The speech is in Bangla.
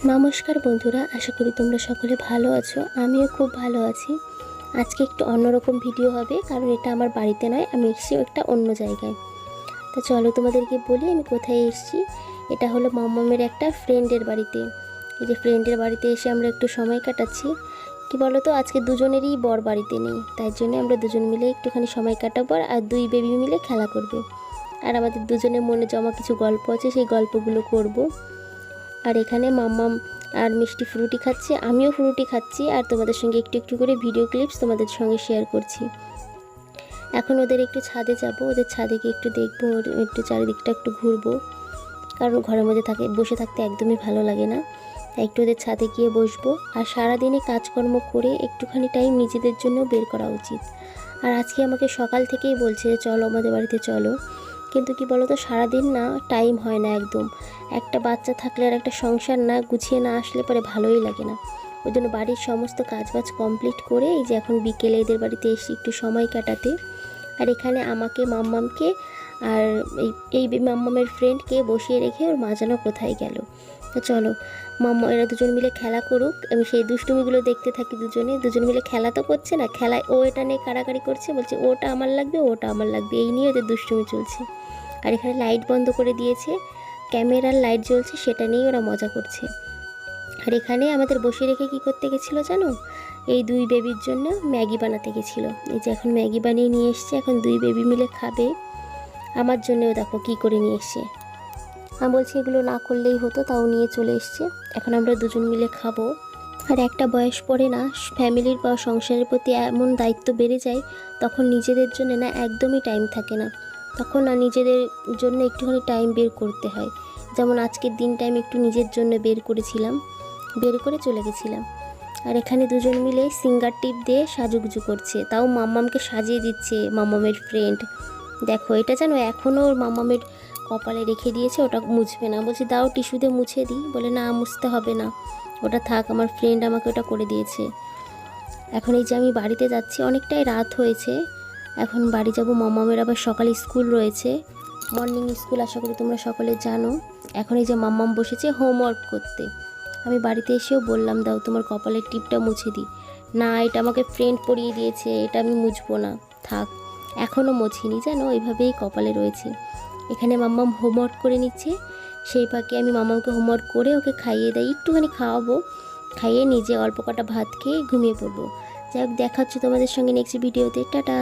নমস্কার বন্ধুরা, আশা করি তোমরা সকলে ভালো আছো। আমিও খুব ভালো আছি। আজকে একটু অন্যরকম ভিডিও হবে, কারণ এটা আমার বাড়িতে নয়, আমি এসেছি একটা অন্য জায়গায়। তো চলো তোমাদেরকে বলি আমি কোথায় এসেছি। এটা হলো মাম্মামের একটা ফ্রেন্ডের বাড়িতে। এই যে ফ্রেন্ডের বাড়িতে এসে আমরা একটু সময় কাটাচ্ছি। কি বলো তো, আজকে দুজনেরই বর বাড়িতে নেই, তাই জন্য আমরা দুজন মিলে একটুখানি সময় কাটাবো, আর দুই বেবি মিলে খেলা করবে। আর আমাদের দুজনের মনে জমা কিছু গল্প আছে, সেই গল্পগুলো করব। আর এখানে মাম্মাম আর মিষ্টি ফ্রুটি খাচ্ছে, আমিও ফ্রুটি খাচ্ছি, আর তোমাদের সঙ্গে একটু একটু করে ভিডিও ক্লিপস তোমাদের সঙ্গে শেয়ার করছি। এখন ওদের একটু ছাদে যাব, ওদের ছাদে গিয়ে একটু দেখবো, একটু চারিদিকটা একটু ঘুরবো, কারণ ঘরের মধ্যে বসে থাকতে একদমই ভালো লাগে না। তাই একটু ওদের ছাদে গিয়ে বসবো। আর সারাদিনে কাজকর্ম করে একটুখানি টাইম নিজেদের জন্য বের করা উচিত। আর আজকে আমাকে সকাল থেকেই বলছে যে চলো আমাদের বাড়িতে চলো, কিন্তু কি বলো তো, সারাদিন না টাইম হয় না একদম। একটা বাচ্চা থাকলে আর একটা সংসার না গুছিয়ে না আসলে পরে ভালোই লাগে না। ওই জন্য বাড়ির সমস্ত কাজবাজ কমপ্লিট করে এই যে এখন বিকেলে এদের বাড়িতে এসে একটু সময় কাটাতে। আর এখানে আমাকে, মাম্মামকে আর এই মাম্মামের ফ্রেন্ডকে বসিয়ে রেখে ওর মা যেন কোথায় গেল। তো চলো মাম্মা, এরা দুজন মিলে খেলা করুক, আমি সেই দুষ্টুমিগুলো দেখতে থাকি। দুজন মিলে খেলা তো করছে না, খেলায় ও এটা নিয়ে কাড়াকাড়ি করছে, বলছে ওটা আমার লাগবে, ওটা আমার লাগবে, এই নিয়ে ওদের দুষ্টুমি চলছে। আর এখানে লাইট বন্ধ করে দিয়েছে, ক্যামেরার লাইট জ্বলছে, সেটা নিয়েই ওরা মজা করছে। আর এখানে আমাদের বসে রেখে কি করতে গেছিলো জানো, এই দুই বেবির জন্য ম্যাগি বানাতে গেছিলো। এই যে এখন ম্যাগি বানিয়ে নিয়ে এসছে, এখন দুই বেবি মিলে খাবে। আমার জন্যও দেখো কি করে নিয়ে এসছে। আমি বলছি এগুলো না করলেই হতো, তাও নিয়ে চলে এসছে। এখন আমরা দুজন মিলে খাবো। আর একটা বয়স পরে না ফ্যামিলির বা সংসারের প্রতি এমন দায়িত্ব বেড়ে যায়, তখন নিজেদের জন্য না একদমই টাইম থাকে না। তখন না নিজেদের জন্য একটুখানি টাইম বের করতে হয়। যেমন আজকের দিনটা আমি একটু নিজের জন্য বের করেছিলাম, বের করে চলে গেছিলাম। আর এখানে দুজন মিলে সিঙ্গার টিপ দিয়ে সাজুগুজু করছে, তাও মাম্মামকে সাজিয়ে দিচ্ছে মাম্মামের ফ্রেন্ড। দেখো এটা যেন এখনও ওর মাম্মামের কপালে রেখে দিয়েছে, ওটা মুছবে না। বলছি দাও টিস্যু দিয়ে মুছে দিই, বলে না মুছতে হবে না, ওটা থাক, আমার ফ্রেন্ড আমাকে ওটা করে দিয়েছে। এখন এই যে আমি বাড়িতে যাচ্ছি, অনেকটাই রাত হয়েছে, এখন বাড়ি যাব। মাম্মামের আবার সকালে স্কুল রয়েছে, মর্নিং স্কুল, আশা করি তোমরা সকলে জানো। এখন এই যে মাম্মাম বসেছে হোমওয়ার্ক করতে। আমি বাড়িতে এসেও বললাম দাও তোমার কপালের টিপটা মুছে দিই। না, এটা আমাকে ফ্রেন্ড পরিয়ে দিয়েছে, এটা আমি মুছবো না, থাক। এখনও মুছিনি, জানো ওইভাবেই কপালে রয়েছে। এখানে মাম্মাম হোমওয়ার্ক করে নিচ্ছে, সেই ফাঁকে আমি মাম্মামকে হোমওয়ার্ক করে ওকে খাইয়ে দেয়, একটুখানি খাওয়াবো, খাইয়ে নিজে অল্প কটা ভাত খেয়ে ঘুমিয়ে পড়বো। যাই হোক, দেখা হচ্ছে তোমাদের সঙ্গে নেক্সট ভিডিওতে। টাটা।